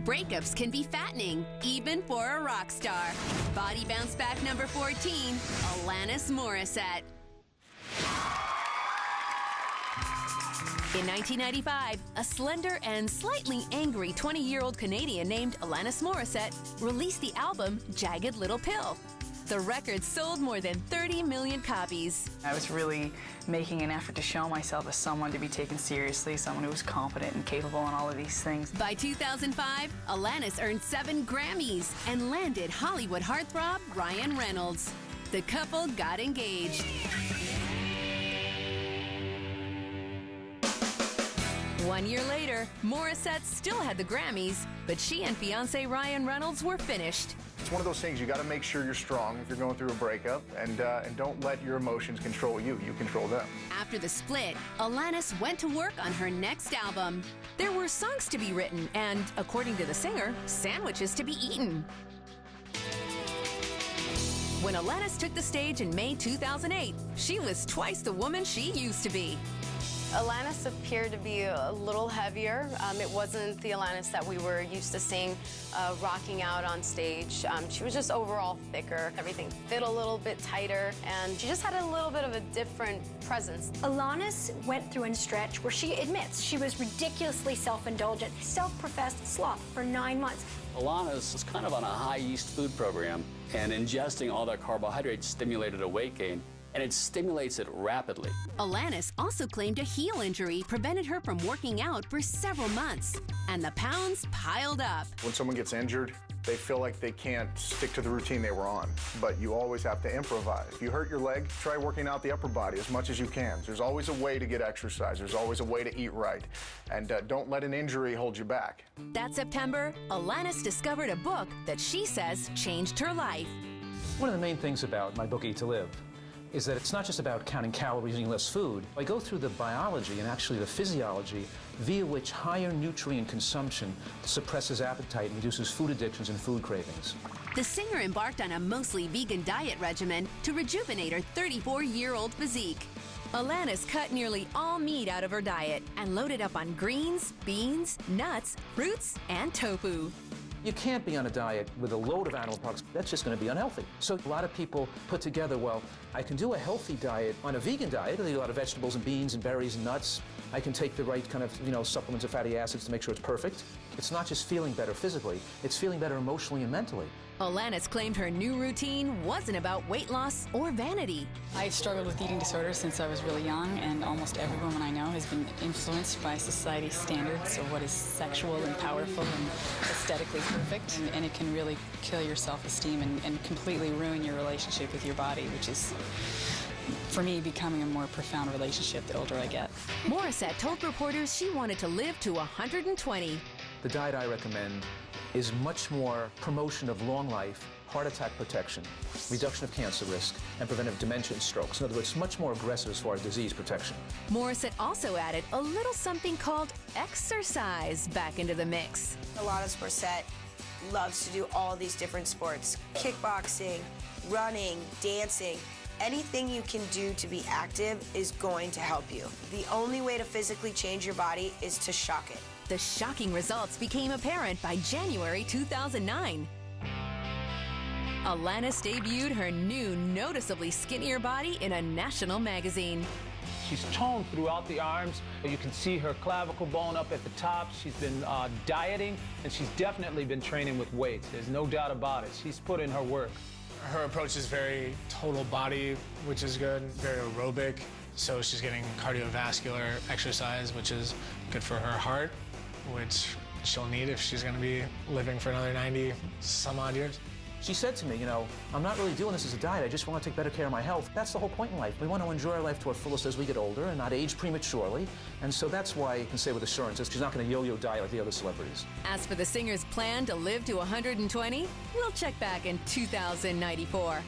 Breakups can be fattening, even for a rock star. Body bounce back number 14, Alanis Morissette. In 1995, a slender and slightly angry 20-year-old Canadian named Alanis Morissette released the album Jagged Little Pill. The record sold more than 30 million copies. I was really making an effort to show myself as someone to be taken seriously, someone who was competent and capable in all of these things. By 2005, Alanis earned 7 Grammys and landed Hollywood heartthrob Ryan Reynolds. The couple got engaged. One year later, Morissette still had the Grammys, but she and fiancé Ryan Reynolds were finished. It's one of those things, you got to make sure you're strong if you're going through a breakup, and don't let your emotions control you. You control them. After the split, Alanis went to work on her next album. There were songs to be written and, according to the singer, sandwiches to be eaten. When Alanis took the stage in May 2008, she was twice the woman she used to be. Alanis appeared to be a little heavier. It wasn't the Alanis that we were used to seeing rocking out on stage. She was just overall thicker. Everything fit a little bit tighter, and she just had a little bit of a different presence. Alanis went through a stretch where she admits she was ridiculously self-indulgent, self-professed sloth for 9 months. Alanis was kind of on a high-yeast food program, and ingesting all that carbohydrate stimulated a weight gain. And it stimulates it rapidly. Alanis also claimed a heel injury prevented her from working out for several months, and the pounds piled up. When someone gets injured, they feel like they can't stick to the routine they were on, but you always have to improvise. If you hurt your leg, try working out the upper body as much as you can. There's always a way to get exercise. There's always a way to eat right, and don't let an injury hold you back. That September, Alanis discovered a book that she says changed her life. One of the main things about my book, Eat to Live, is that it's not just about counting calories and eating less food. I go through the biology and actually the physiology via which higher nutrient consumption suppresses appetite and reduces food addictions and food cravings. The singer embarked on a mostly vegan diet regimen to rejuvenate her 34-year-old physique. Alanis cut nearly all meat out of her diet and loaded up on greens, beans, nuts, fruits, and tofu. You can't be on a diet with a load of animal products. That's just going to be unhealthy. So a lot of people put together, well, I can do a healthy diet on a vegan diet. I eat a lot of vegetables and beans and berries and nuts. I can take the right kind of, supplements of fatty acids to make sure it's perfect. It's not just feeling better physically, it's feeling better emotionally and mentally. Alanis claimed her new routine wasn't about weight loss or vanity. I've struggled with eating disorders since I was really young, and almost every woman I know has been influenced by society's standards of what is sexual and powerful and aesthetically perfect, and it can really kill your self-esteem and completely ruin your relationship with your body, which is, for me, becoming a more profound relationship the older I get. Morissette told reporters she wanted to live to 120. The diet I recommend is much more promotion of long life, heart attack protection, reduction of cancer risk, and preventive dementia and strokes. In other words, much more aggressive as far as disease protection. Morissette also added a little something called exercise back into the mix. Alanis Morissette loves to do all these different sports. Kickboxing, running, dancing. Anything you can do to be active is going to help you. The only way to physically change your body is to shock it. The shocking results became apparent by January 2009. Alanis debuted her new, noticeably skinnier body in a national magazine. She's toned throughout the arms. You can see her clavicle bone up at the top. She's been dieting, and she's definitely been training with weights. There's no doubt about it. She's put in her work. Her approach is very total body, which is good, very aerobic. So she's getting cardiovascular exercise, which is good for her heart, which she'll need if she's going to be living for another 90 some odd years. She said to me, I'm not really doing this as a diet. I just want to take better care of my health. That's the whole point in life. We want to enjoy our life to our fullest as we get older and not age prematurely. And so that's why I can say with assurance that she's not going to yo-yo diet like the other celebrities. As for the singer's plan to live to 120, we'll check back in 2094.